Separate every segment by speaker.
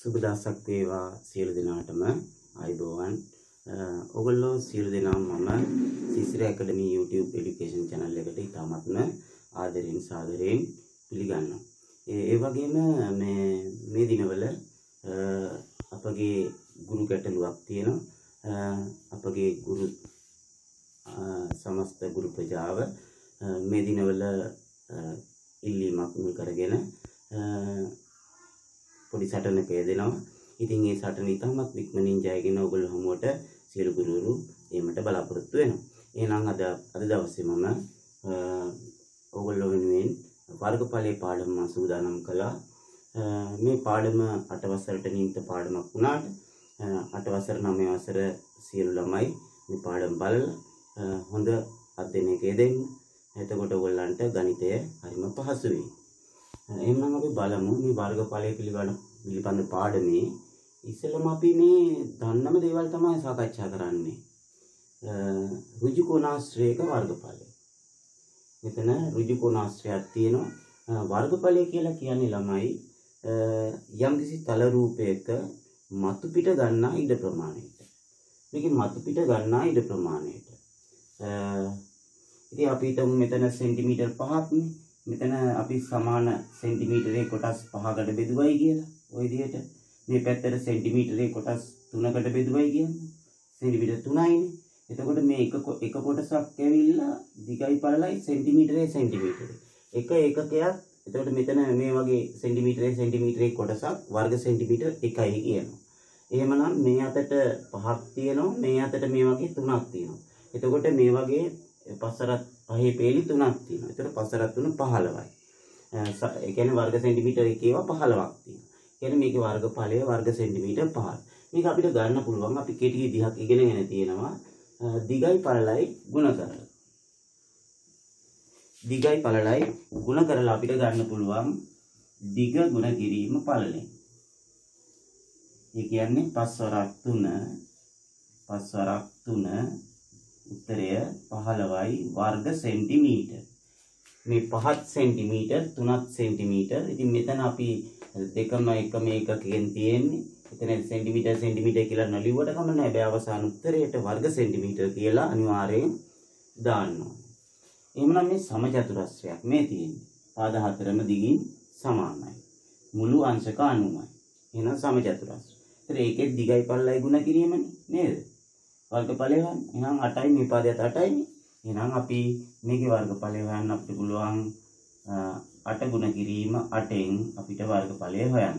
Speaker 1: සුබ දවසක් වේවා සියලු දෙනාටම ආයුබෝවන්. ඔයගොල්ලෝ සියලු දෙනාම මම සිසිර ඇකඩමි YouTube education channel එකට ඉතාමත්ම ආදරෙන් සාදරයෙන් පිළිගන්නවා. ඒ වගේම මේ දිනවල අපගේ ගුරු ගැටලුවක් තියෙනවා. අපගේ ගුරු සමස්ත ගුරු ප්‍රජාව මේ දිනවල ඉල්ලීමක් මුල් කරගෙන පොඩි සටනක යෙදෙනවා. ඉතින් ඒ සටන ඉතාමත් ඉක්මනින් ජයගෙන ඔයගොල්ලෝ හමුවට සියලු ගුරුවරු එීමට බලාපොරොත්තු වෙනවා. එහෙනම් අද දවසේ මම ඔයගොල්ලෝ වෙනුවෙන් වර්ගඵලයේ පාඩම සූදානම් කළා. මේ පාඩම 8 වසරට නියමිත පාඩමක් වුණාට 8 වසර 9 වසර සියලු ළමයි මේ පාඩම බලලා හොඳ අධ්‍යයනයක යෙදෙන්න. එතකොට ඔයගොල්ලන්ට ගණිතය හරිම පහසු වෙයි. එහෙනම් අපි බලමු මේ වර්ගඵලය පිළිබඳ පාඩමේ ඉස්සෙල්ලාම අපි මේ දන්නම දේවල් තමයි සාකච්ඡා කරන්නේ. ඍජු කෝණාශ්‍රයක වර්ගඵලය. මෙතන ඍජු කෝණාශ්‍රයක් තියෙනවා. වර්ගඵලය කියලා කියන්නේ ළමයි යම්කිසි තල රූපයක මතු පිට ගන්නා ඉඩ ප්‍රමාණයට. මේකේ මතු පිට ගන්නා ඉඩ ප්‍රමාණයට. ඉතින් අපි හිතමු මෙතන සෙන්ටිමීටර් 5ක් නේ. මෙතන අපි සමාන සෙන්ටිමීටරේ කොටස් 5කට බෙදුවයි කියලා. ওই විදිහට මේ පැත්තට සෙන්ටිමීටරේ කොටස් 3කට බෙදුවයි කියන්නේ. සෙන්ටිමීටර 3යිනේ. එතකොට මේ එක කොටසක් ඇවිල්ලා දිගයි පළලයි සෙන්ටිමීටරේ. එක ඒකකයක්. එතකොට මෙතන මේ වගේ සෙන්ටිමීටරේ කොටසක් වර්ග සෙන්ටිමීටර 1යි කියනවා. එහෙමනම් මේ අතට 5ක් තියෙනවා. මේ අතට මේ වගේ 3ක් තියෙනවා. එතකොට මේ වගේ පස්සරත් පහේ පේලි 3ක් තියෙනවා. එතකොට පස්සරත් 3 15යි. ඒ කියන්නේ වර්ග සෙන්ටිමීටර එකේව 15ක් තියෙනවා. කියන්නේ මේකේ වර්ගඵලය වර්ග සෙන්ටිමීටර 5. මේක අපිට ගන්න පුළුවන් අපි කෙටි විදිහක් ඉගෙනගෙන තියෙනවා. දිගයි පළලයි ගුණ කරලා. දිගයි පළලයි ගුණ කරලා අපිට ගන්න පුළුවන් දිග ගුණ කිරීම පළලෙන්. ඒ කියන්නේ 5 වරක් 3 උත්තරය 15යි වර්ග සෙන්ටිමීටර. මේ 5ත් සෙන්ටිමීටර 3ත් සෙන්ටිමීටර. ඉතින් මෙතන අපි දෙකම එකම එකකෙන් තියෙන්නේ. එතන සෙන්ටිමීටර කියලා නලියුවට කම නැහැ. හැබැයි අවසාන උත්තරයට වර්ග සෙන්ටිමීටර කියලා අනිවාර්යෙන් දාන්න ඕනේ. එහෙනම් මේ සමචතුරස්‍රයක් මේ තියෙන්නේ. පාද හතරම දිගින් සමානයි. මුළු අංශක 90යි. එහෙනම් සමචතුරස්‍රය. ඒතර ඒකේ දිගයි පළලයි ගුණ කිරීමනේ නේද? වර්ගඵලය හොයන්න. එහෙනම් 8යි මේ පාදයට 8යි. එහෙනම් අපි මේකේ වර්ගඵලය හොයන්න අපිට පුළුවන් 8 ගුණ කිරීම 8න් අපිට වර්ගඵලය හොයන්න.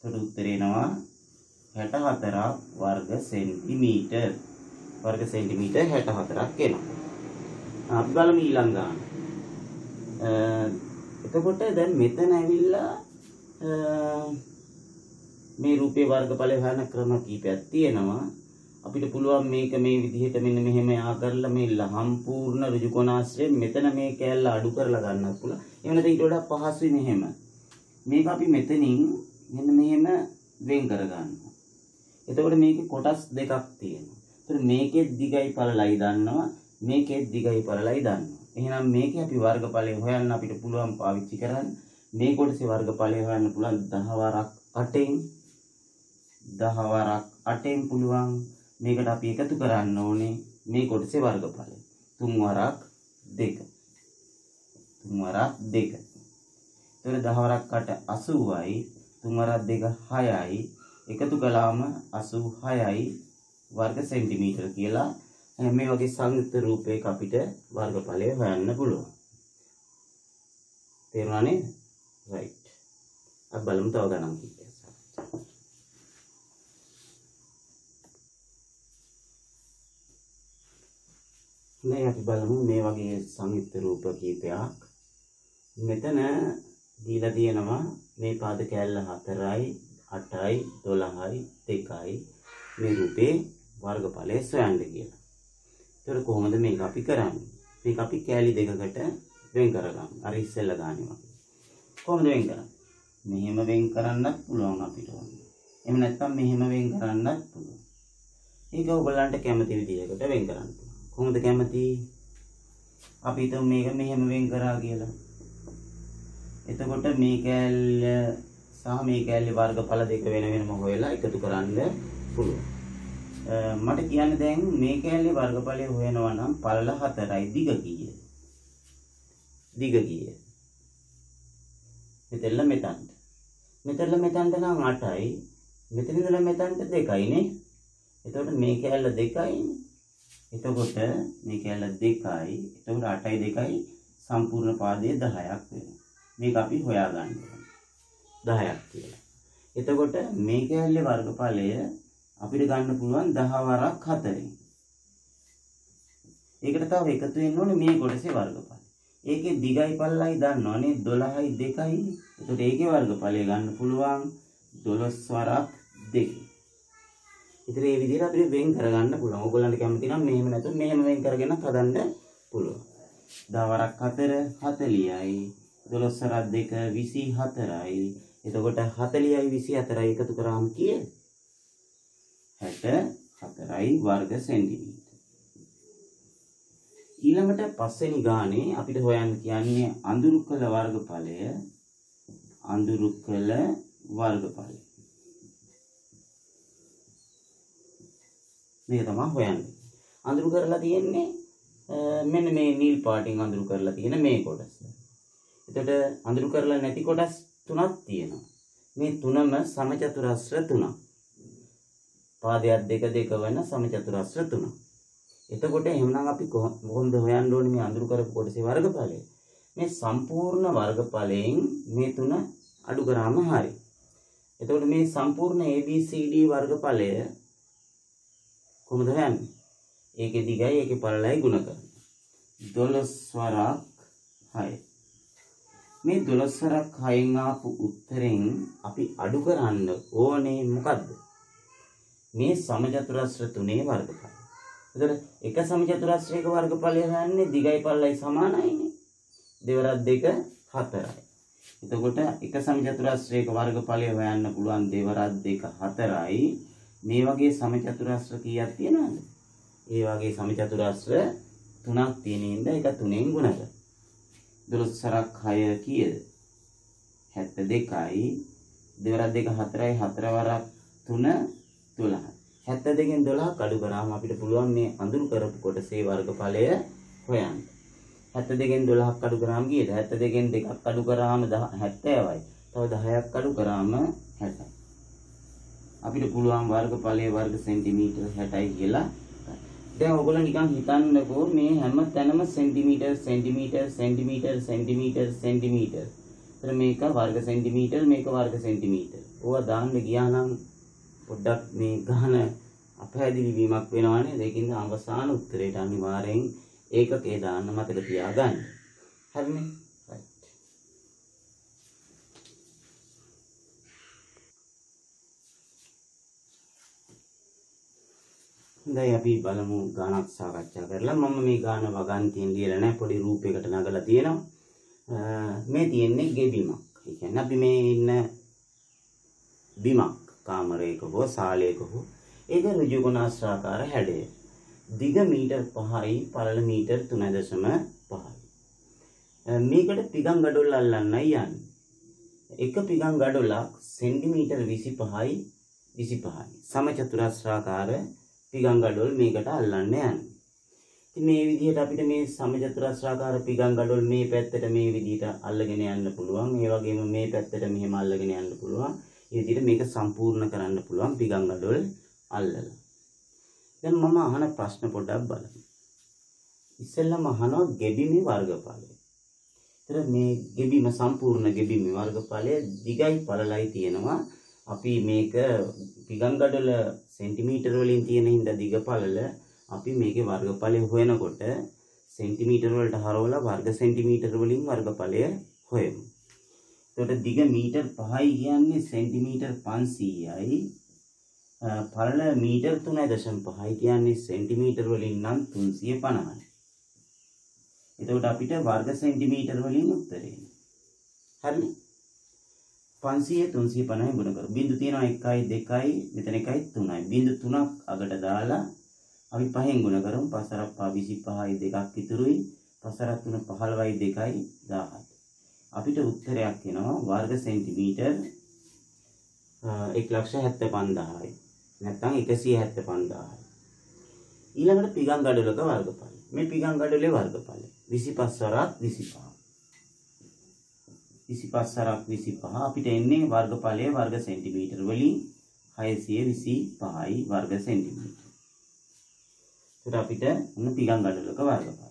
Speaker 1: ඒකට උත්තරේ එනවා 64ක් වර්ග සෙන්ටිමීටර. වර්ග සෙන්ටිමීටර 64ක් එනවා. අපි බලමු ඊළඟ ගාන. එතකොට දැන් මෙතන ඇවිල්ලා මේ රූපේ වර්ගඵලය හොයන ක්‍රම කීපයක් තියෙනවා. අපිට පුළුවන් මේක මේ විදිහට මෙන්න මෙහෙම යා කරලා මේ සම්පූර්ණ ඍජු කෝණාශ්‍රය මෙතන මේ කෑල්ල අඩු කරලා ගන්නත් පුළුවන්. එහෙම නැත්නම් ඊට වඩා පහසුයි මෙහෙම. මේක අපි මෙතනින් මෙන්න මෙහෙම වෙන් කර ගන්නවා. එතකොට මේකේ කොටස් දෙකක් තියෙනවා. ඒතර මේකේ දිගයි පළලයි දන්නවා. මේකේ දිගයි පළලයි දන්නවා. එහෙනම් මේකේ අපි වර්ගඵලය හොයන්න අපිට පුළුවන් පාවිච්චි කරන්න. මේ කොටසේ වර්ගඵලය හොයන්න පුළුවන් 10 වරක් 8න් 10 වරක් 8න් පුළුවන්. මේකට අපි එකතු කරන්න ඕනේ මේ කොටසේ වර්ගඵලය 3 වරක් 2. 3 වරක් 2. එතකොට 10 වරක් 8 80යි 3 වරක් 2 6යි. එකතු කළාම 86යි වර්ග සෙන්ටිමීටර කියලා මේ වගේ සංයුක්ත රූපයක අපිට වර්ගඵලය හොයන්න පුළුවන්. තේරුණා නේද? right. අපි බලමු තව ගණන් කිහිපයක්. මේ අපි බලමු මේ වගේ සංයුක්ත රූප කීපයක්. මෙතන දීලා තියෙනවා මේ පාද කැල්ල 4යි 8යි 12යි 2යි මේ රූපේ වර්ගඵලය සොයන්න කියලා. ඒතර කොහොමද මේක අපි කරන්නේ? මේක අපි කැලි දෙකකට වෙන් කරගමු. අර ඉස්සෙල්ලා ගානේ වගේ. කොහොමද වෙන් කරන්නේ? මෙහෙම වෙන් කරන්නත් පුළුවන් අපිට. එහෙම නැත්නම් මෙහෙම වෙන් කරන්නත් පුළුවන්. ඒක ඔයගලන්ට කැමති විදිහකට වෙන් කරන්න පුළුවන්. කොහොමද කැමති? අපි හිතමු මේක මෙහෙම වෙන් කරා කියලා. එතකොට මේ කැල්ල සහ මේ කැලේ වර්ගඵල දෙක වෙන වෙනම හොයලා එකතු කරන්න පුළුවන්. මට කියන්න දැන් මේ කැලේ වර්ගඵලය හොයනවා නම් පළල 4යි දිග කීයද? දිග කීයද? මෙතෙල්ල මෙතනට. මෙතෙල්ල මෙතනට නම් 8යි. මෙතන ඉඳලා මෙතනට 2යි නේ. එතකොට මේ කැලල 2යි. එතකොට මේ කැලල 2යි. එතකොට 8යි 2යි සම්පූර්ණ පාදයේ 10ක් වෙනවා. මේක අපි හොයාගන්න ඕනේ. 10ක් කියලා. එතකොට මේ කැලේ වර්ගඵලය අපිට ගන්න පුළුවන් 10 වරක් 4ෙන්. ඒකට තව එකතු වෙන්න ඕනේ මේ කොටසේ වර්ගඵලය. ඒකේ දිගයි පළලයි දන්නවනේ 12යි 2යි. එතකොට ඒකේ වර්ගඵලය ගන්න පුළුවන් 12 වරක් 2. ඉතින් මේ විදිහට අපිට වෙන් කරගන්න පුළුවන්. ඕගොල්ලන්ට කැමති නම් මෙහෙම නැතුව මෙහෙම වෙන් කරගෙන හදන්න පුළුවන්. 10 වරක් 4 40යි. 12 වරක් 2 24යි. එතකොට 40යි 24යි එකතු කරාම කීයද? 64යි වර්ග සෙන්ටිමීටර. ඊළඟට පස්වෙනි ගානේ අපිට හොයන්න කියන්නේ අඳුරුකල වර්ගඵලය. අඳුරුකල වර්ගඵලය. මේක තමයි හොයන්නේ. අඳුරු කරලා තියෙන්නේ මෙන්න මේ නිල් පාටින් අඳුරු කරලා තියෙන මේ කොටස. එතකොට අඳුරු කරලා නැති කොටස් තුනක් තියෙනවා. මේ තුනම සමචතුරස්‍ර තුනක්. පාදයක් දෙක දෙක වෙන සමචතුරස්‍ර තුනක්. එතකොට එහෙනම් අපි කොහොමද හොයන්න ඕනේ මේ අඳුරු කරපු කොටසේ වර්ගඵලය? මේ සම්පූර්ණ වර්ගඵලයෙන් මේ තුන අඩු කරාම හරි. එතකොට මේ සම්පූර්ණ ABCD වර්ගඵලය කොහොමද හොයන්නේ? ඒකේ දිගයි ඒකේ පළලයි ගුණ කරනවා. 12 වරක් 6. මේ 12 වරක් 6න් ආපු උත්තරෙන් අපි අඩු කරන්න ඕනේ මොකද්ද? මේ සමචතුරස්‍ර තුනේ වර්ගඵලය. එතකොට එක සමචතුරස්‍රයක වර්ගඵලය හොයන්නේ දිගයි පළලයි සමානයිනේ. 2 වරක් 2 4යි. එතකොට එක සමචතුරස්‍රයක වර්ගඵලය හොයන්න පුළුවන් 2 වරක් 2 4යි. මේ වගේ සමචතුරස්‍ර කීයක් තියෙනවද? ඒ වගේ සමචතුරස්‍ර 3ක් තියෙන ඉඳ එක 3ෙන් ගුණ කරනවා. 12 වරක් 6 කීයද? 72යි. 2 වරක් 2 4යි. 4 වරක් 3 12යි. 72න් 12ක් අඩු කරාම අපිට පුළුවන් මේ අඳුරු කරපු කොටසේ වර්ගඵලය හොයන්න. 72න් 12ක් අඩු කරාම කීයද? 72න් 2ක් අඩු කරාම 70යි. තව 10ක් අඩු කරාම 60යි. අපිට පුළුවන් වර්ගඵලයේ වර්ග සෙන්ටිමීටර 60යි කියලා. දැන් ඔයගොල්ලෝ නිකන් හිතන්නකෝ මේ හැම තැනම සෙන්ටිමීටර සෙන්ටිමීටර සෙන්ටිමීටර සෙන්ටිමීටර සෙන්ටිමීටර. ඒතර මේක වර්ග සෙන්ටිමීටර මේක වර්ග සෙන්ටිමීටර. ඕවා දාන්න ගියා නම් පොඩ්ඩක් මේ ගහන අපහැදිලි වීමක් වෙනවනේ. ඒකින්ද අවසාන උත්තරේට අනිවාර්යෙන් ඒකකේ දාන්න මතක තියාගන්න. හරිනේ? right. දැන් අපි බලමු ගානක් සාකච්ඡා කරලා. මම මේ ගාන වගන්තියෙන් ලියලා නැහැ. පොඩි රූපයකට නගලා තියෙනවා. මේ තියෙන්නේ ගෙබිමක්. ඒ කියන්නේ අපි මේ ඉන්න බිමක්. කාමරයක හෝ ශාලයක හෝ ඒක ඍජු කොණාශ්‍රාකාර හැඩය. දිග මීටර් 5යි පළල මීටර් 3.5යි. මේකට පිගම් ගඩොල් අල්ලන්නයි යන්නේ. එක පිගම් ගඩොලක් සෙන්ටිමීටර් 25යි 25යි. සමචතුරස්‍රාකාර පිගම් ගඩොල් මේකට අල්ලන්න යන්නේ. ඉතින් මේ විදිහට අපිට මේ සමචතුරස්‍රාකාර පිගම් ගඩොල් මේ පැත්තට මේ විදිහට අල්ලගෙන යන්න පුළුවන්. ඒ වගේම මේ පැත්තට මෙහෙම අල්ලගෙන යන්න පුළුවන්. ඒ විදිහට මේක සම්පූර්ණ කරන්න පුළුවන් පිගම් ගඩොල් අල්ලලා. දැන් මම අහන ප්‍රශ්න පොඩ්ඩක් බලමු. ඉස්සෙල්ලාම අහනවා ගෙබිමේ වර්ගඵලය. ඒතර මේ ගෙබිම සම්පූර්ණ ගෙබිමේ වර්ගඵලය දිගයි පළලයි තියෙනවා. අපි මේක පිගම් ගඩොල සෙන්ටිමීටර වලින් තියෙන හින්දා දිග පළල අපි මේකේ වර්ගඵලය හොයනකොට සෙන්ටිමීටර වලට හරවලා වර්ග සෙන්ටිමීටර වලින් වර්ගඵලය හොයමු. එතකොට දිග මීටර් 5යි කියන්නේ සෙන්ටිමීටර් 500යි. පළල මීටර් 3.5යි කියන්නේ සෙන්ටිමීටර වලින් නම් 350යි. එතකොට අපිට වර්ග සෙන්ටිමීටර වලින් උත්තරේ. හරිනේ? 500 350 ගුණ කරු. බිංදු තියෙනවා 1යි 2යි මෙතන 1යි 3යි. බිංදු 3ක් අගට දාලා අපි 5න් ගුණ කරමු. 5 4 25යි 2ක් ඉතුරුයි. 5 4 3 15යි 2යි 17. අපිට උත්තරයක් එනවා වර්ග සෙන්ටිමීටර් 1,75,000යි. නැත්නම් 175,000යි. ඊළඟට පිගන් ගඩොලක වර්ගඵලය. මේ පිගන් ගඩොලේ වර්ගඵලය 25 වරක් 25. 25 වරක් 25 අපිට එන්නේ වර්ගඵලයේ වර්ග සෙන්ටිමීටර වලින් 625යි වර්ග සෙන්ටිමීටර. ඒත් අපිට මොන පිගන් ගඩොලක වර්ගඵලය.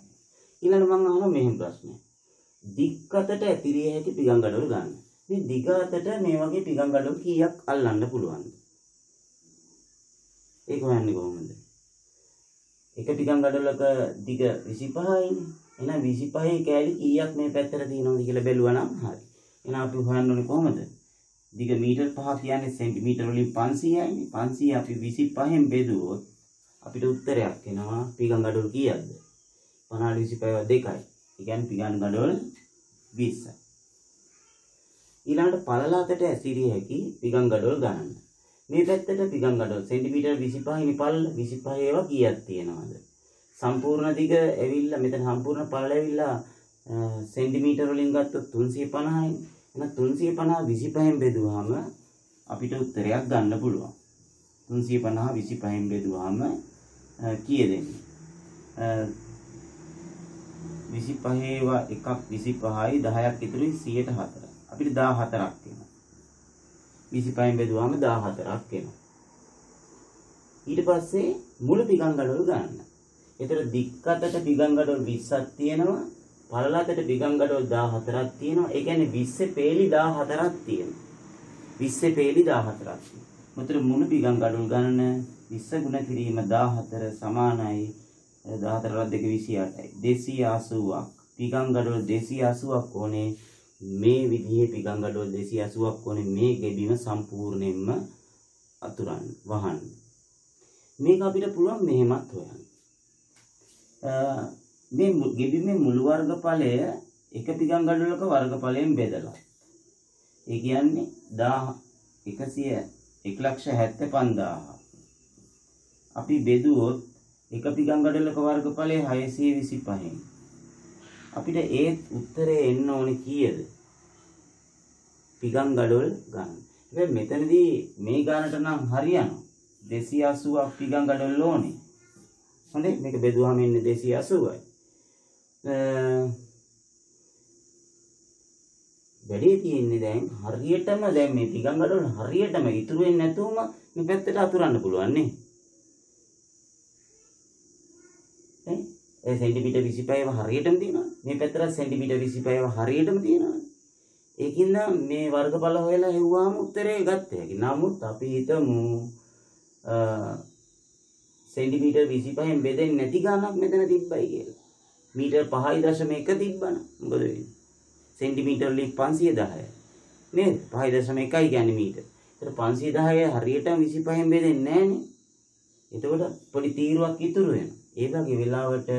Speaker 1: ඊළඟ මම අහනවා මෙහෙම ප්‍රශ්නයක්. දික් අතට ඇතිරිය හැකි පිගන් ගඩොල් ගන්න. මේ දිග අතට මේ වගේ පිගන් ගඩොල් කීයක් අල්ලන්න පුළුවන්ද? ඒක හොයන්නේ කොහොමද? එක පිගන් ගඩොලක දිග 25යිනේ. එහෙනම් 25 කෑලි කීයක් මේ පැත්තට තියෙනවද කියලා බැලුවා නම් හරි. එහෙනම් අපි හොයන්න ඕනේ කොහොමද? දිග මීටර් 5 කියන්නේ සෙන්ටිමීටර වලින් 500යිනේ. 500 අපි 25න් බෙදුවොත් අපිට උත්තරයක් එනවා පිගන් ගඩොල් කීයක්ද? 50 25 2යි. ඒ කියන්නේ පිගන් ගඩොල් 20යි. ඊළඟට පළලාතට ඇසිරිය හැකි පිගන් ගඩොල් ගණන. මේ පැත්තට පිගන් ගඩොල් සෙන්ටිමීටර 25යිනේ පළල 25 ඒවා කීයක් තියෙනවද? සම්පූර්ණ දිග ඇවිල්ලා මෙතන සම්පූර්ණ පළල ඇවිල්ලා සෙන්ටිමීටර වලින් ගත්තොත් 350යි. එහෙනම් 350 25න් බෙදුවාම අපිට උත්තරයක් ගන්න පුළුවන්. 350 25න් බෙදුවාම කීයද එන්නේ? 25 ඒවා එකක් 25යි 10ක් ඉතුරුයි 104. අපිට 14ක් එනවා. 25න් බෙදුවාම 14ක් එනවා. ඊට පස්සේ මුළු පිගන් ගඩොල් ගන්න. ඒතර දික් අතට පිගන් ගඩොල් 20ක් තියෙනවා. පළල අතට පිගන් ගඩොල් 14ක් තියෙනවා. ඒ කියන්නේ 20 පේලි 14ක් තියෙනවා. 20 පේලි 14ක් තියෙනවා. මෙතන මුළු පිගන් ගඩොල් ගණන 20 ගුණ කිරීම 14 සමානයි 14 2 28යි. 280ක්. පිගන් ගඩොල් 280ක් ඕනේ. මේ විදිහේ පිගන් ගඩොල් 280ක් ඕනේ මේ ගෙබිම සම්පූර්ණයෙන්ම අතුරන්න වහන්න. මේක අපිට පුළුවන් මෙහෙමත් හොයන්න. මේ ගෙබිමේ මුළු වර්ගඵලය එක පිගන් ගඩොලක වර්ගඵලයෙන් බෙදලා. ඒ කියන්නේ 1,75,000. අපි බෙදුවොත් එක පිගන් ගඩොලක වර්ගඵලය 625න්. අපිට ඒ උත්තරේ එන්න ඕනේ කීයද? පිගන් ගඩොල් ගන්න. හැබැයි මෙතනදී මේ ගානට නම් හරියනවා. 280ක් පිගන් ගඩොල් ඕනේ. හොඳයි මේක බෙදුවාම එන්නේ 280යි. වැඩි තියෙන්නේ දැන් හරියටම දැන් මේ පිගන් ගඩොල් හරියටම ඉතුරු වෙන්නේ නැතුවම මේ පැත්තට අතුරන්න පුළුවන් නේ. ඒ සෙන්ටිමීටර් 25ව හරියටම තියෙනවා. මේ පැත්තට සෙන්ටිමීටර් 25ව හරියටම තියෙනවා. ඒකින්ද මේ වර්ගඵල හොයලා හෙව්වාම උත්තරේ ගත්ත හැකි. නමුත් අපි හිතමු සෙන්ටිමීටර් 25න් බෙදෙන්නේ නැති ගානක් මෙතන තිබ්බයි කියලා. මීටර් 5.1 තිබ්බනම් මොකද වෙන්නේ? සෙන්ටිමීටර් වලින් 510යි. නේද? 5.1 කියන්නේ මීටර. ඒතර 510 හරියටම 25න් බෙදෙන්නේ නැහනේ. එතකොට පොඩි තීරුවක් ඉතුරු වෙනවා. ඒ වගේ වෙලාවට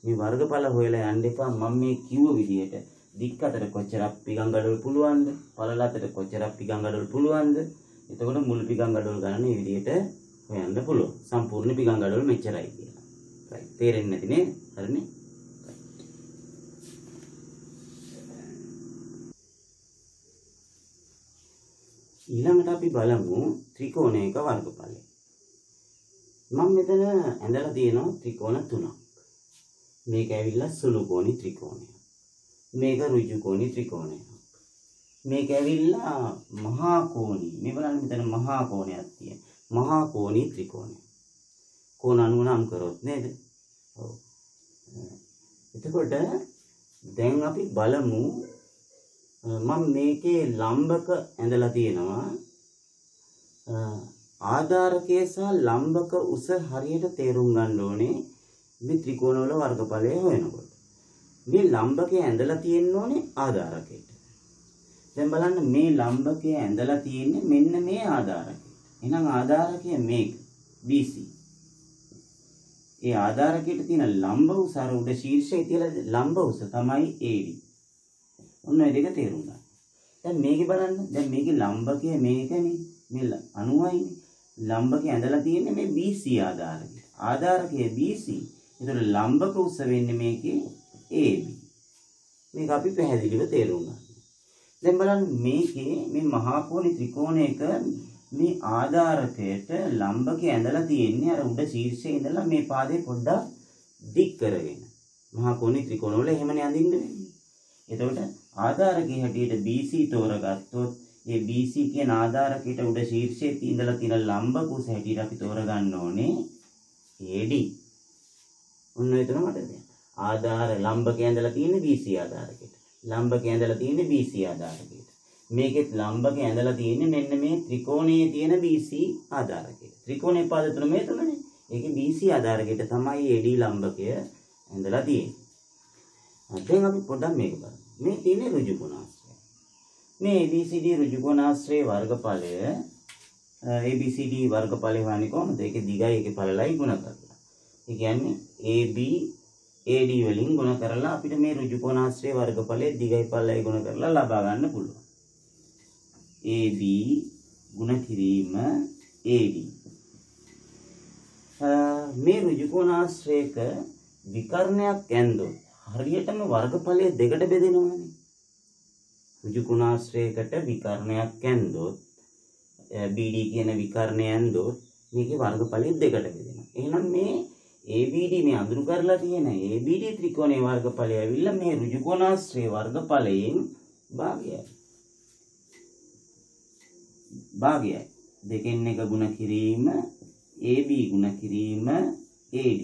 Speaker 1: මේ වර්ගඵල හොයලා යන්න එපා. මම මේ කිව්ව විදිහට දික් අතට කොච්චරක් පිගන් ගඩොල් පුළුවන්ද? පළල අතට කොච්චරක් පිගන් ගඩොල් පුළුවන්ද? එතකොට මුළු පිගන් ගඩොල් ගන්න මේ විදිහට හොයන්න පුළුවන්. සම්පූර්ණ පිගන් ගඩොල් මෙච්චරයි කියලා. right. තේරෙන්නේ නැති නේද? හරිනේ? ඊළඟට අපි බලමු ත්‍රිකෝණයක වර්ගඵලය. මම මෙතන ඇඳලා තියෙනවා ත්‍රිකෝණ තුනක්. මේක ඇවිල්ලා සුළුකෝණී ත්‍රිකෝණයක්. මේක ඍජුකෝණී ත්‍රිකෝණයක්. මේක ඇවිල්ලා මහා කෝණී. මේ බලන්න මෙතන මහා කෝණයක් තියෙනවා. මහා කෝණී ත්‍රිකෝණය. කෝණ 90 නම් කරොත් නේද? ඔව්. එතකොට දැන් අපි බලමු මම මේකේ ලම්බක ඇඳලා තියෙනවා. ආධාරකය සහ ලම්බක උස හරියට තේරුම් ගන්න ඕනේ මේ ත්‍රිකෝණ වල වර්ගඵලය හොයනකොට. මේ ලම්බකය ඇඳලා තියෙන්න ඕනේ ආධාරකයට. දැන් බලන්න මේ ලම්බකය ඇඳලා තියෙන්නේ මෙන්න මේ ආධාරකයට. එහෙනම් ආධාරකය මේක BC. ඒ ආධාරකයට තියෙන ලම්බ උස අර උඩ ශීර්ෂයේ තියෙන ලම්බ උස තමයි AD. ඔන්න ඔය දෙක තේරුම් ගන්න. දැන් මේකේ බලන්න. දැන් මේකේ ලම්බකය මේකනේ. මේ 90යිනේ. ලම්බකය ඇඳලා තියෙන්නේ මේ BC ආධාරකය. ආධාරකය BC. ඒතර ලම්බක උස වෙන්නේ මේකේ AB. මේක අපි පැහැදිලිව තේරුම් ගන්න. දැන් බලන්න මේකේ මේ මහා කෝණී ත්‍රිකෝණයක මේ ආධාරකයට ලම්බකේ ඇඳලා තියෙන්නේ අර උඩ ශීර්ෂයේ ඉඳලා මේ පාදේ පොඩ්ඩක් දික් කරගෙන. මහා කෝණී ත්‍රිකෝණ වල එහෙමනේ අඳින්න වෙන්නේ. එතකොට ආධාරකයේ හැටියට BC තෝරගත්තොත් ඒ BC කියන ආධාරකයට උඩ ශීර්ෂයේ ඉඳලා තියෙන ලම්බ කුස හැටියට අපි තෝරගන්න ඕනේ AD. ඔන්න එතන මතකද? ආධාර ලම්බකයේ ඇඳලා තියෙන්නේ BC ආධාරකයට. ලම්බකයේ ඇඳලා තියෙන්නේ BC ආධාරකයට. මේකෙත් ලම්බකයේ ඇඳලා තියෙන්නේ මෙන්න මේ ත්‍රිකෝණයේ තියෙන BC ආධාරකයට. ත්‍රිකෝණයේ පාද තුන මේ තුනනේ. ඒකේ BC ආධාරකයට තමයි AD ලම්බකය ඇඳලා තියෙන්නේ. දැන් අපි පොඩ්ඩක් මේක බලමු. මේ තියෙන්නේ ඍජු කොණාශ්‍රය. මේ ABCD ඍජු කොණාශ්‍රයේ වර්ගඵලය ABCD වර්ගඵලය හොයන්නේ කොහොමද? ඒකේ දිගයි ඒකේ පළලයි ගුණ කරලා. ඒ කියන්නේ AB AD වලින් ගුණ කරලා අපිට මේ ඍජු කොණාශ්‍රයේ වර්ගඵලයේ දිගයි පළලයි ගුණ කරලා ලබා ගන්න පුළුවන්. AB ගුණ කිරීම AD. මේ ඍජු කොණාශ්‍රයක විකර්ණයක් ඇන්දොත් හරියටම වර්ගඵලය දෙකට බෙදෙනවානේ. ඍජු කොණාශ්‍රයකට විකර්ණයක් ඇන්දොත් BD කියන විකර්ණය ඇන්දොත් මේකේ වර්ගඵලය දෙකට බෙදෙනවා. එහෙනම් මේ ABD මේ අඳුරු කරලා තියෙන ABD ත්‍රිකෝණයේ වර්ගඵලය ඇවිල්ලා මේ ඍජු කොණාශ්‍රයේ වර්ගඵලයෙන් භාගයයි. භාගයයි. දෙකෙන් එක ගුණ කිරීම AB ගුණ කිරීම AD.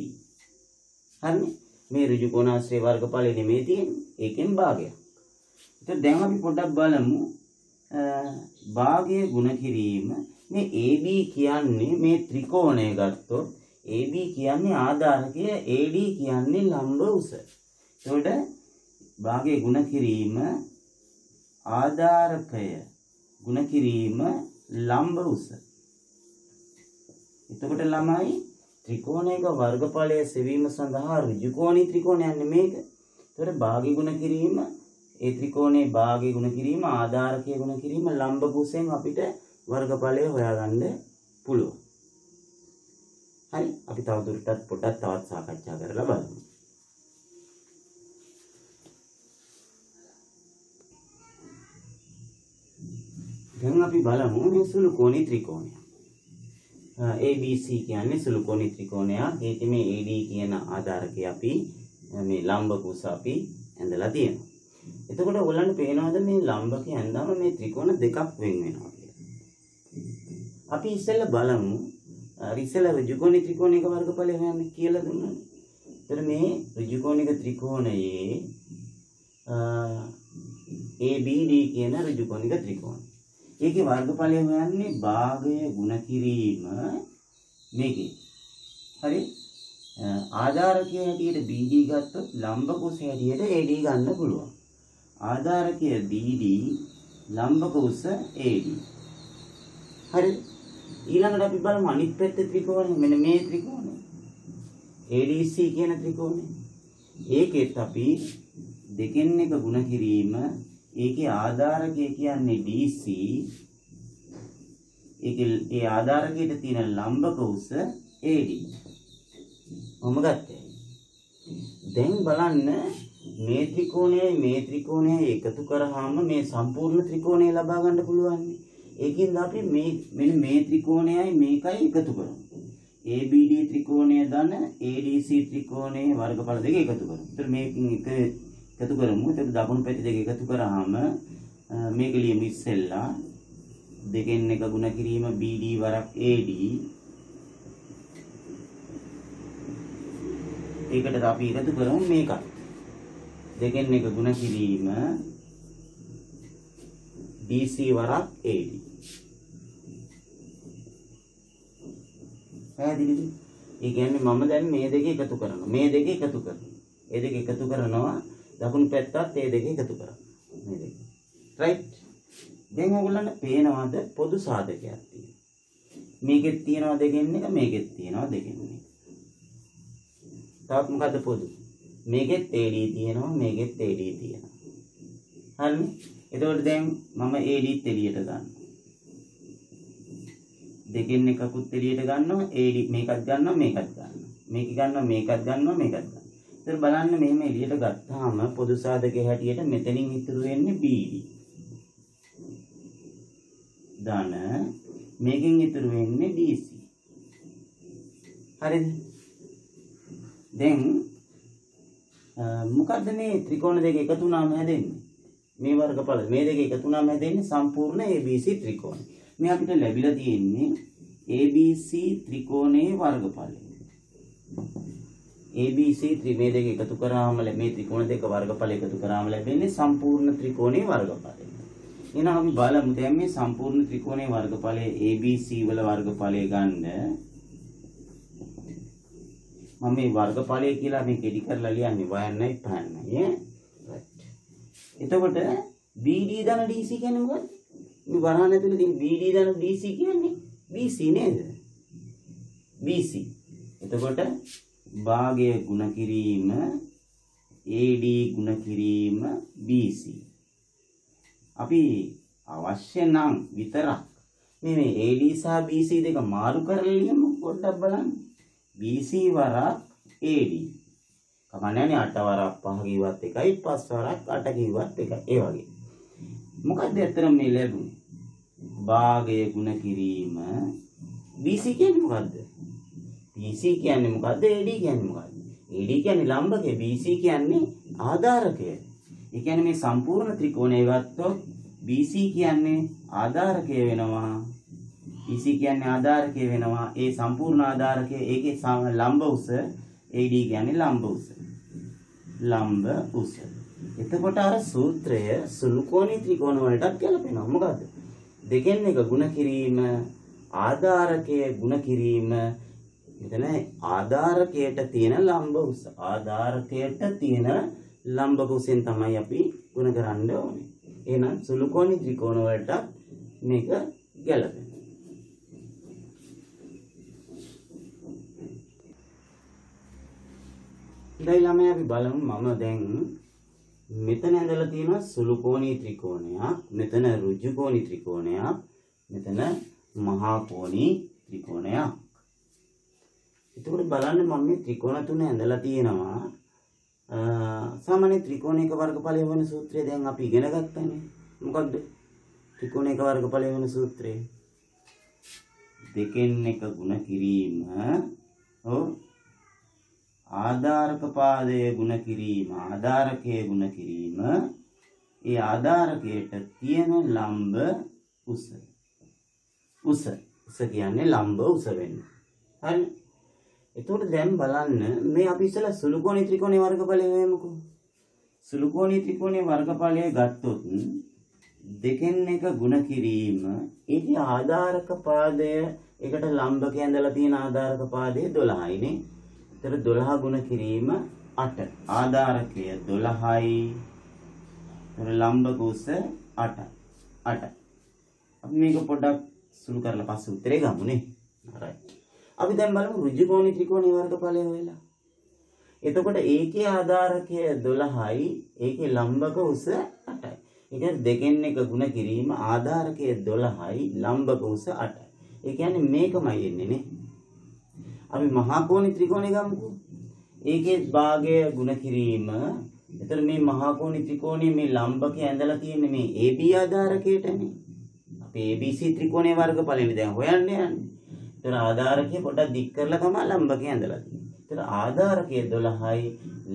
Speaker 1: හරිනේ. මේ ඍජු කොණාශ්‍රයේ වර්ගඵලය නෙමෙයි තියෙන්නේ. ඒකෙන් භාගයක්. ඒත් දැන් අපි පොඩ්ඩක් බලමු භාගය ගුණ කිරීම මේ AB කියන්නේ මේ ත්‍රිකෝණය ගත්තොත් AB කියන්නේ ආධාරකය AD කියන්නේ ලම්බ උස. එතකොට භාගය ගුණ කිරීම ආධාරකය ගුණ කිරීම ලම්බ උස. එතකොට ළමයි ත්‍රිකෝණයක වර්ගඵලය සෙවීම සඳහා ඍජු කෝණී ත්‍රිකෝණයක් මේක. එතකොට භාගය ගුණ කිරීම ඒ ත්‍රිකෝණයේ භාගය ගුණ කිරීම ආධාරකය ගුණ කිරීම ලම්බ කුසෙන් අපිට වර්ගඵලය හොයාගන්න පුළුවන්. හරි අපි තවදුරටත් පොඩ්ඩක් තවත් සාකච්ඡා කරලා බලමු. දැන් අපි බලමු මේ සුළු කෝණී ත්‍රිකෝණය. ABC කියන්නේ සුළු කෝණී ත්‍රිකෝණයක්. ඒකේ මේ AD කියන ආධාරකය අපි මේ ලම්බ කුස අපි ඇඳලා තියෙනවා. එතකොට ඔයගොල්ලන්ට පේනවද මේ ලම්බකේ ඇඳාම මේ ත්‍රිකෝණ දෙකක් වෙන් වෙනවා කියලා. අපි ඉස්සෙල්ලා බලමු ඉස්සෙල්ලා ඍජු කෝණී ත්‍රිකෝණයක වර්ගඵලය හොයන්න කියලා දුන්නා. එතන මේ ඍජු කෝණික ත්‍රිකෝණයේ ABD කියන ඍජු කෝණික ත්‍රිකෝණය. ඒකේ වර්ගඵලය හොයන්නේ භාගය ගුණ කිරීම මේකේ. හරි? ආධාරකයේ හැටියට BD ගත්තොත් ලම්බ කුස හැටියට AD ගන්න පුළුවන්. ආධාරකය BD ලම්බ කුස AD. හරි? ඊළඟට අපි බලමු අනිත් පැත්තේ ත්‍රිකෝණය. මෙන්න මේ ත්‍රිකෝණය. ADC කියන ත්‍රිකෝණය. ඒකෙත් අපි දෙකෙන් එක ගුණ කිරීම ඒකේ ආධාරකය කියන්නේ DC. ඒ ආධාරකයට තියෙන ලම්බක උස AD. මොම ගත්තේ. දැන් බලන්න මේ ත්‍රිකෝණයයි එකතු කරාම මේ සම්පූර්ණ ත්‍රිකෝණය ලබා ගන්න පුළුවන්. ඒකින්ද අපි මෙන්න මේ ත්‍රිකෝණයයි මේකයි එකතු කරමු. ABD ත්‍රිකෝණය දන ADC ත්‍රිකෝණයේ වර්ගඵල දෙක එකතු කරමු. ඒතර මේකින් එක එකතු කරමු. ඒතර දකුණු පැති දෙක එකතු කරාම මේක ලියමු ඉස්සෙල්ලා දෙකෙන් එක ගුණ කිරීම BD වරක් AD. ඒකට අපි එකතු කරමු මේක. දෙකෙන් එක ගුණ කිරීම DC වරක් AD. පැහැදිලිද? ඒ කියන්නේ මම දැන් මේ දෙක එකතු කරනවා. මේ දෙක එකතු කරනවා. ඒ දෙක එකතු කරනවා දකුණු පැත්තත් ඒ දෙක එකතු කරනවා. මේ දෙක. රයිට්? දැන් ඔයගොල්ලන්ට පේනවාද පොදු සාධකයක් තියෙනවා. මේකෙත් තියෙනවා දෙකෙන් එක මේකෙත් තියෙනවා දෙකෙන් එක. තවත් මොකද්ද පොදු? මේකෙත් AD තියෙනවා මේකෙත් AD තියෙනවා. හරිනේ? එතකොට දැන් මම AD ත් එළියට ගන්නවා. දෙකෙන් එකකුත් එළියට ගන්නවා AD මේකත් ගන්නවා මේකත් ගන්නවා. මේක ගන්නවා මේකත් ගන්නවා මේකත් ගන්නවා. ඉතින් බලන්න මෙහෙම එළියට ගත්තාම පොදු සාධකයේ හැටියට මෙතනින් ඉතුරු වෙන්නේ BD. ධන මේකෙන් ඉතුරු වෙන්නේ BC. හරිද? දැන් මොකද්ද මේ ත්‍රිකෝණ දෙක එකතු වුණාම හැදෙන්නේ? මේ වර්ගඵල මේ දෙක එකතු වුණාම හැදෙන්නේ සම්පූර්ණ ABC ත්‍රිකෝණය. මේ අපිට ලැබිලා තියෙන්නේ ABC ත්‍රිකෝණයේ වර්ගඵලය. ABC මේ දෙක එකතු කරාම මේ ත්‍රිකෝණ දෙක වර්ගඵල එකතු කරාම ලැබෙන්නේ සම්පූර්ණ ත්‍රිකෝණයේ වර්ගඵලය. එහෙනම් අපි බලමු දැන් මේ සම්පූර්ණ ත්‍රිකෝණයේ වර්ගඵලයේ ABC වල වර්ගඵලය ගන්න. මම මේ වර්ගඵලය කියලා මේ කෙටි කරලා ලියන්නේ වයන්නයි පහන්නයි ඈ. එතකොට BD ධන DC කියන්නේ මොකක්ද? මේ වරහන් ඇතුලේ තියෙන BD ධන DC කියන්නේ BC නේද? BC. එතකොට භාගය ගුණ කිරීම AD ගුණ කිරීම BC. අපි අවශ්‍ය නම් විතරක් මේ AD සහ BC දෙක මාරු කරලා ලියමු පොඩ්ඩක් බලන්න. BC වරක් AD. කමන්නේ 8 වරක් 5 කිව්වත් එකයි 5 වරක් 8 කිව්වත් එකයි. ඒ වගේ. මොකක්ද ඇත්තටම මේ ලැබුණේ? භාගය ගුණ කිරීම BC කියන්නේ මොකද්ද? BC කියන්නේ මොකද්ද? AD කියන්නේ මොකද්ද? AD කියන්නේ ලම්බකය, BC කියන්නේ ආධාරකය. ඒ කියන්නේ මේ සම්පූර්ණ ත්‍රිකෝණය ගත්තොත් BC කියන්නේ ආධාරකය වෙනවා. BC කියන්නේ ආධාරකය වෙනවා. ඒ සම්පූර්ණ ආධාරකය ඒකේ ලම්බ උස AD කියන්නේ ලම්බ උස. ලම්බ උස. එතකොට අර සූත්‍රය සුළුකෝණී ත්‍රිකෝණ වලටත් ගැලපෙනවා. මොකද්ද? දෙකෙන් එක ගුණ කිරීම ආධාරකයේ ගුණ කිරීම මෙතන ආධාරකයට තියෙන ලම්බ උස. ආධාරකයට තියෙන ලම්බක උසෙන් තමයි අපි ගුණ කරන්න ඕනේ. එහෙනම් සුළුකෝණී ත්‍රිකෝණ වලට මේක ගැලපෙනවා. දැන් ළමයි අපි බලමු මම දැන් මෙතන ඇඳලා තියෙනවා සුළුකෝණී ත්‍රිකෝණයක්, මෙතන ඍජුකෝණී ත්‍රිකෝණයක්, මෙතන මහාකෝණී ත්‍රිකෝණයක්. එතකොට බලන්න මම මේ ත්‍රිකෝණ තුන ඇඳලා තියෙනවා. සාමාන්‍ය ත්‍රිකෝණයක වර්ගඵලය වෙන සූත්‍රය දැන් අපි ඉගෙන ගත්තානේ. මොකක්ද? ත්‍රිකෝණයක වර්ගඵලය වෙන සූත්‍රය. දෙකෙන් එක ගුණ කිරීම ආධාරක පාදයේ ගුණ කිරීම ආධාරකයේ ගුණ කිරීම ඒ ආධාරකයට තියෙන ලම්බ උස උස කියන්නේ ලම්බ උස වෙන්නේ. හරි. එතකොට දැන් බලන්න මේ අපි ඉස්සලා සුළුකෝණී ත්‍රිකෝණයේ වර්ගඵලය හොයමුකෝ. සුළුකෝණී ත්‍රිකෝණයේ වර්ගඵලය ගත්තොත් දෙකෙන් එක ගුණ කිරීම ඒකේ ආධාරක පාදය එකට ලම්බක ඇඳලා තියෙන ආධාරක පාදය 12යිනේ. ඒතර 12 ගුණ කිරීම 8. ආධාරකය 12යි. ඒතර ලම්බක උස 8. අපි මේක පොඩ්ඩක් සුළු කරලා පස්සේ උත්තරේ ගමුනේ. හරි. අපි දැන් බලමු ඍජුකෝණී ත්‍රිකෝණයේ වර්ගඵලය හොයලා. එතකොට ඒකේ ආධාරකය 12යි, ඒකේ ලම්බක උස 8යි. ඒ කියන්නේ දෙකෙන් එක ගුණ කිරීම ආධාරකය 12යි, ලම්බක උස 8යි. ඒ කියන්නේ මේකමයි එන්නේ නේ. අපි මහාකෝණී ත්‍රිකෝණය ගමුකෝ. ඒකේ භාගය ගුණ කිරීම. එතන මේ මහාකෝණී ත්‍රිකෝණයේ මේ ලම්බකය ඇඳලා තියෙන්නේ මේ AB ආධාරකයටනේ. අපි ABC ත්‍රිකෝණයේ වර්ගඵලෙනේ දැන් හොයන්න යන්නේ. ඒතර ආධාරකය පොඩ්ඩක් දික් කරලා තමයි ලම්බකය ඇඳලා තියෙන්නේ. ඒතර ආධාරකය 12යි,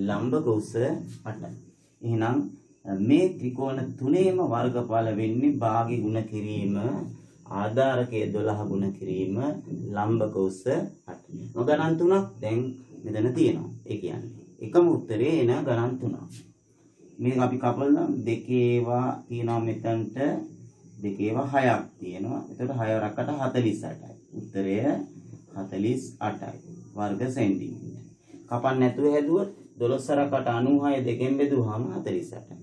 Speaker 1: ලම්බක උස 8යි. එහෙනම් මේ ත්‍රිකෝණ තුනේම වර්ගඵල වෙන්නේ භාගය ගුණ කිරීම ආධාරකයේ 12 ගුණ කිරීම ලම්බක උස 8. ගණන් තුනක් දැන් මෙතන තියෙනවා. ඒ කියන්නේ එකම උත්තරේ එන ගණන් තුනක්. මේක අපි කපලා දෙකේවා තියෙනවා මෙතනට දෙකේවා 6ක් තියෙනවා. එතකොට 6 වරක් 8 48යි. උත්තරය 48යි වර්ග සෙන්ටිමීටර්. කපන්න නැතුව හැදුවොත් 12 වරක් 8 96 දෙකෙන් බෙදුවාම 48යි.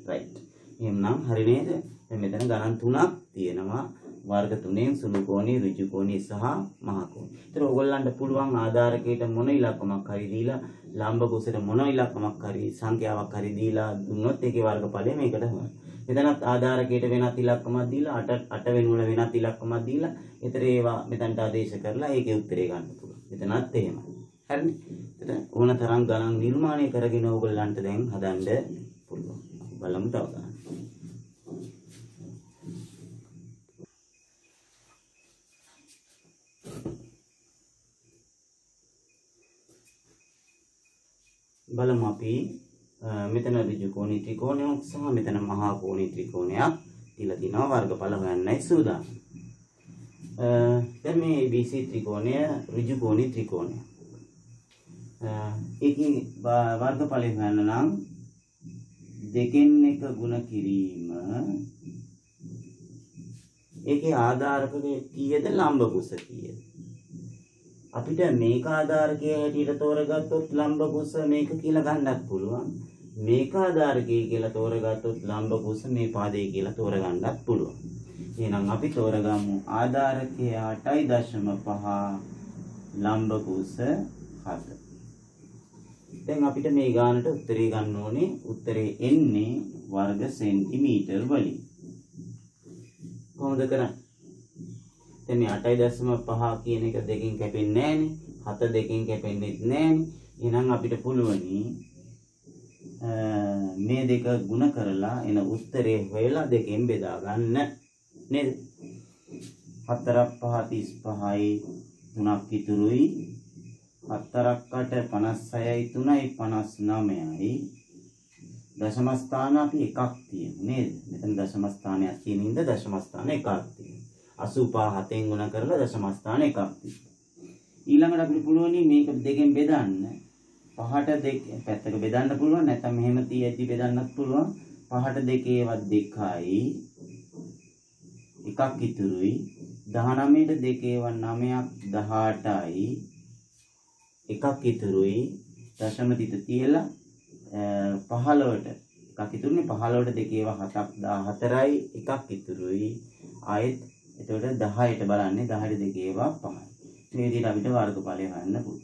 Speaker 1: රයිට්. එහෙනම් හරි නේද? දැන් මෙතන ගණන් තුනක් තියෙනවා. වර්ග තුනෙන් සුළුකෝණී, ඍජුකෝණී සහ මහාකෝණී. ඒතර ඕගොල්ලන්ට පුළුවන් ආධාරකයට මොන ඉලක්කමක් හරි දීලා ලම්බක උසට මොන ඉලක්කමක් හරි සංඛ්‍යාවක් හරි දීලා දුන්නොත් ඒකේ වර්ගඵලය මේකට හොයන්න. මෙතනත් ආධාරකයට වෙනත් ඉලක්කමක් දීලා 8 වෙනුවල වෙනත් ඉලක්කමක් දීලා ඒතර ඒවා මෙතනට ආදේශ කරලා ඒකේ උත්තරේ ගන්න පුළුවන්. මෙතනත් එහෙමයි. හරිනේ. ඒතර ඕන තරම් ගණන් නිර්මාණය කරගෙන ඕගොල්ලන්ට දැන් හදන්න පුළුවන්. බලමු තව ගන්න. බලමු අපි මෙතන ඍජු කෝණී ත්‍රිකෝණයක් සහ මෙතන මහා කෝණී ත්‍රිකෝණයක් දීලා තිනවා වර්ගඵල හොයන්නයි සූදානම්. දැන් මේ ABC ත්‍රිකෝණය ඍජු කෝණී ත්‍රිකෝණය. ඒකේ වර්ගඵලය හොයන්න නම් දෙකෙන් එක ගුණ කිරීම ඒකේ ආධාරක කීයද ලම්බ කුස කීයද? අපිට මේක ආධාරකයේ හැටියට තෝරගත්තොත් ලම්බ කුස මේක කියලා ගන්නත් පුළුවන්. මේක ආධාරකයේ කියලා තෝරගත්තොත් ලම්බ කුස මේ පාදයේ කියලා තෝරගන්නත් පුළුවන්. එහෙනම් අපි තෝරගමු ආධාරකය 8.5 ලම්බ කුස 7. දැන් අපිට මේ ගානට උත්තරේ ගන්න ඕනේ. උත්තරේ එන්නේ වර්ග සෙන්ටිමීටර් වලින්. කොහොමද කරන්නේ? දැන් මේ 8.5 කියන එක දෙකෙන් කැපෙන්නේ නැහනේ. 7 දෙකෙන් කැපෙන්නේත් නැහනේ. එහෙනම් අපිට පුළුවනි මේ දෙක ಗುಣ කරලා එන උත්තරේ හොයලා දෙකෙන් බෙදා ගන්න නේද? 4 5 35යි 3ක් ඉතුරුයි. 4ක් 8 56යි 3යි 59යි. දශම ස්ථාන අපි එකක් තියෙමු නේද? මෙතන දශම ස්ථානයක් තියෙන ඉඳ දශම ස්ථාන එකක් තියෙනවා. 85 7ෙන් ගුණ කරලා දශම ස්ථාන එකක් තියෙනවා. ඊළඟට අපිට පුළුවන් මේක දෙකෙන් බෙදන්න. 5ට දෙක පැත්තක බෙදන්න පුළුවන්. නැත්නම් මෙහෙම තියදී බෙදන්නත් පුළුවන්. 5ට දෙකේවත් 2යි. එකක් ඉතුරුයි. 19ට දෙකේවත් 9ක් 18යි. එකක් ඉතුරුයි. දශම තිත තියලා 15ට එකක් ඉතුරුනේ. 15ට දෙකේවා 7ක් 14යි. එකක් ඉතුරුයි. ආයෙත් එතකොට 10ට බලන්නේ 10ට දෙකේවා 5යි. මේ විදිහට අපිට වර්ගඵලය හොයන්න පුළුවන්.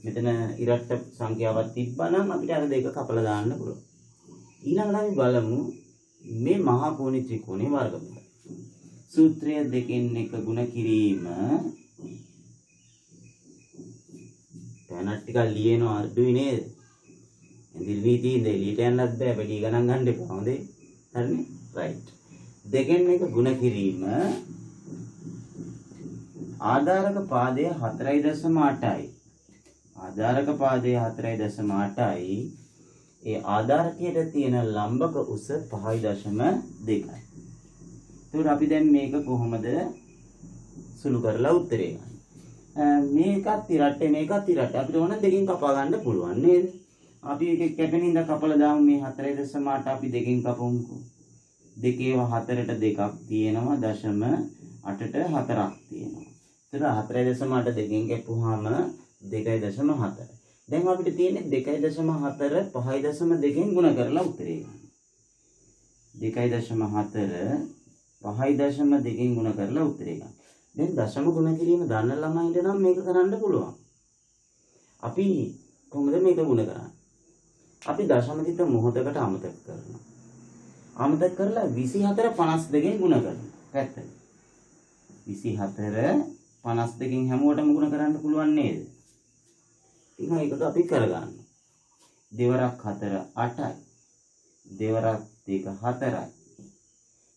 Speaker 1: මෙතන ඉරට්ට සංඛ්‍යාවක් තිබ්බනම් අපිට අර දෙක කපලා දාන්න පුළුවන්. ඊළඟට අපි බලමු මේ මහා කෝණී ත්‍රිකෝණේ වර්ගඵල. සූත්‍රය දෙකෙන් එක ගුණ කිරීම පැනට් ටිකක් ලියනවා අඩුයි නේද? ඉදිරියේ තියෙන එළියට යන්නත් බෑ. වැඩි ගණන් ගන්න එපා. හොඳේ. හරිනේ? රයිට්. දෙකෙන් එක ගුණ කිරීම ආධාරක පාදය 4.8යි. ආධාරක පාදය 4.8යි. ඒ ආධාරකයට තියෙන ලම්බක උස 5.2යි. එතකොට අපි දැන් මේක කොහොමද සුළු කරලා උත්තරේ ගන්න? මේකත් ඉරට්ටේ මේකත් ඉරට්ටේ. අපිට ඕන දෙකෙන් කපා ගන්න පුළුවන් නේද? අපි එක කැපෙනින්ද කපලා දාමු. මේ 4.8 අපි දෙකෙන් කපමුකෝ. දෙකේව 4ට දෙකක් තියෙනවා. දශම 8ට 4ක් තියෙනවා. එතන 4.8 දෙකෙන් කැපුවාම 2.4. දැන් අපිට තියෙන්නේ 2.4 5.2න් ගුණ කරලා උත්තරේ ගන්න. 2.4 5.2න් ගුණ කරලා උත්තරේ ගන්න. දැන් දශම ගුණ කිරීම දන්න ළමයින්ට නම් මේක කරන්න පුළුවන්. අපි කොහොමද මේක ගුණ කරන්නේ? අපි දශම තිත මොහොතකට අමතක කරනවා. අමතක කරලා 24 52න් ගුණ කරනවා. පැත්තට. 24 52න් හැමෝටම ගුණ කරන්න පුළුවන් නේද? ඉතින් ඒක අපි කරගන්නවා. දෙවරක් 4 8යි. දෙවරක් 2 4යි.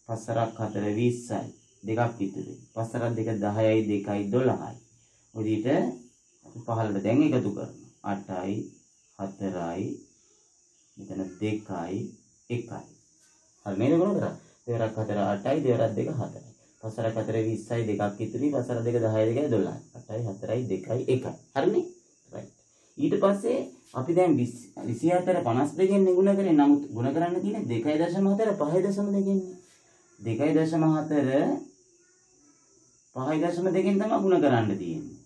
Speaker 1: පස්සරක් 4 20යි. දෙකක් ඉතුරුයි. පස්සරක් 2 10යි 2යි 12යි. ඔය විදිහට අපි 15ට දැන් එකතු කරනවා. 8යි 4යි මෙතන 2යි 1යි. හරි නේද ගුණ කරා? දෙවරක් 4 8යි දෙවරක් 2 4යි. පස්සරක් 4 20යි දෙකක් ඉතුරුයි. පස්සරක් 2 10යි 2යි 12යි. 8යි 4යි 2යි 1යි. හරිනේ? රයිට්. ඊට පස්සේ අපි දැන් 24 52න් ගුණ කරේ. නමුත් ගුණ කරන්න තියෙන්නේ 2.4 5.2න්. 2.4 5.2න් තමයි ගුණ කරන්න තියෙන්නේ.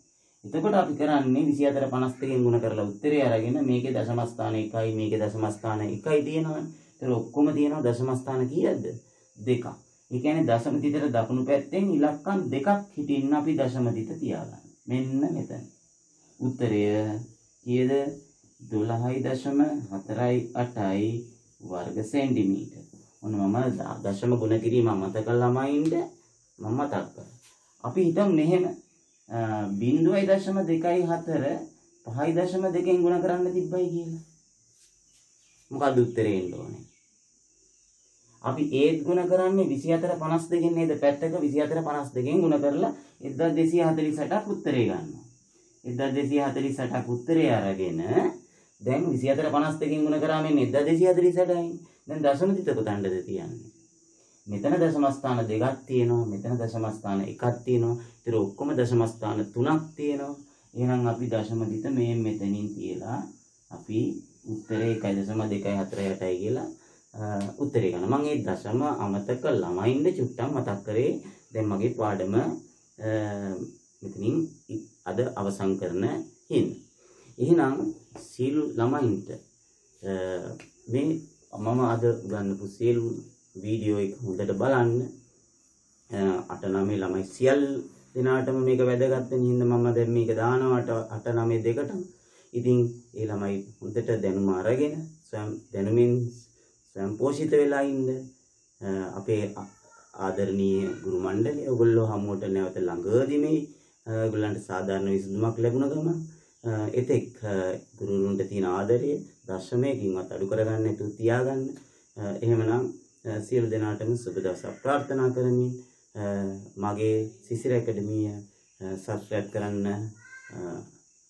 Speaker 1: එතකොට අපි කරන්නේ 24 52න් ගුණ කරලා උත්තරේ අරගෙන මේකේ දශම ස්ථාන 1යි මේකේ දශම ස්ථාන 1යි තියෙනවනේ. ඒතර ඔක්කොම තියෙනවා දශම ස්ථාන කීයද? 2ක්. ඒ කියන්නේ දශම තිතට දකුණු පැත්තෙන් ඉලක්කම් 2ක් හිටින්න අපි දශම තිත තියාගන්න. මෙන්න මෙතන. උත්තරය කීයද? 12.48යි වර්ග සෙන්ටිමීටර්. ඔන්න මම දශම ගුණ කිරීම මතක ළමයින්ට මම මතක් කරා. අපි හිතමු මෙහෙම 0.2.4 5.2න් ගුණ කරන්න තිබ්බයි කියලා. මොකද උත්තරේ එන්න ඕනේ? අපි ඒත් ගුණ කරන්නේ 24 52න් නේද? පැත්තක 24 52න් ගුණ කරලා 1248ක් උත්තරේ ගන්නවා. 1248ක් උත්තරේ අරගෙන දැන් 24.52කින් ගුණ කරාම එන්නේ 1248යි. දැන් දශම තිත කොතනද තියන්නේ? මෙතන දශම ස්ථාන දෙකක් තියෙනවා. මෙතන දශම ස්ථාන එකක් තියෙනවා. ඒතර ඔක්කොම දශම ස්ථාන තුනක් තියෙනවා. එහෙනම් අපි දශම තිත මේ මෙතනින් තියලා අපි උත්තරේ 1.248යි කියලා උත්තරේ ගන්න. මම ඒ දශම අමතක ළමයින්ද චුට්ටක් මතක් කරේ. දැන් මගේ පාඩම මෙතනින් අද අවසන් කරන හිඳ. එහෙනම් සියලු ළමයින්ට මේ මම අද ගන්නපු සියලු වීඩියෝ එක හොඳට බලන්න. 8 9 ළමයි සියල් දිනාටම මේක වැදගත් වෙන හින්දා මම දැන් මේක දානවා 8 9 දෙකටම. ඉතින් ඒ ළමයි හොඳට දැනුම අරගෙන දැනුමින් ස්වයං පෝෂිත වෙලා ඉන්න අපේ ආදරණීය ගුරු මණ්ඩලය ඔයගොල්ලෝ හමුවට නැවත ළඟදී මේ ඔයගොල්ලන්ට සාධාරණ විසඳුමක් ලැබුණ ගමන් එතෙක් ගුරුවරුන්ට තියෙන ආදරය දශමයකින්වත් අඩු කරගන්න නැතුව තියාගන්න. එහෙමනම් සියලු දෙනාටම සුබ දවසක් ප්‍රාර්ථනා කරමින් මගේ සිසිර ඇකඩමිය සබ්ස්ක්‍රයිබ් කරන්න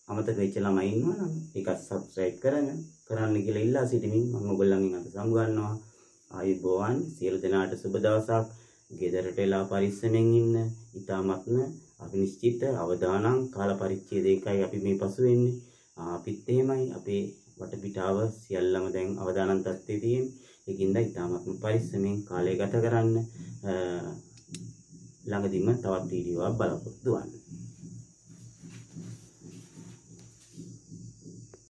Speaker 1: අමතක වෙච්ච ළමයි ඉන්නවා නම් ඒකත් සබ්ස්ක්‍රයිබ් කරන්න කියලා ඉල්ලා සිටිමින් මම ඔයගොල්ලන්ගෙන් අද සමුගන්නවා. ආයුබෝවන් සියලු දෙනාට සුබ දවසක්. ගෙදරට වෙලා පරිස්සමෙන් ඉන්න. ඊටමත්ම අවිනිශ්චිත අවදානම් කාල පරිච්ඡේදයකයි අපි මේ පසු වෙන්නේ. අපිත් එහෙමයි. අපේ වටපිටාව සියල්ලම දැන් අවදානම් තත්ත්වයේ තියෙන. ඒකින්ද ඊටමත්ම පරිස්සමෙන් කාලය ගත කරන්න. ළඟදීම තවත් වීඩියෝවක් බලපොරොත්තු වෙන්න.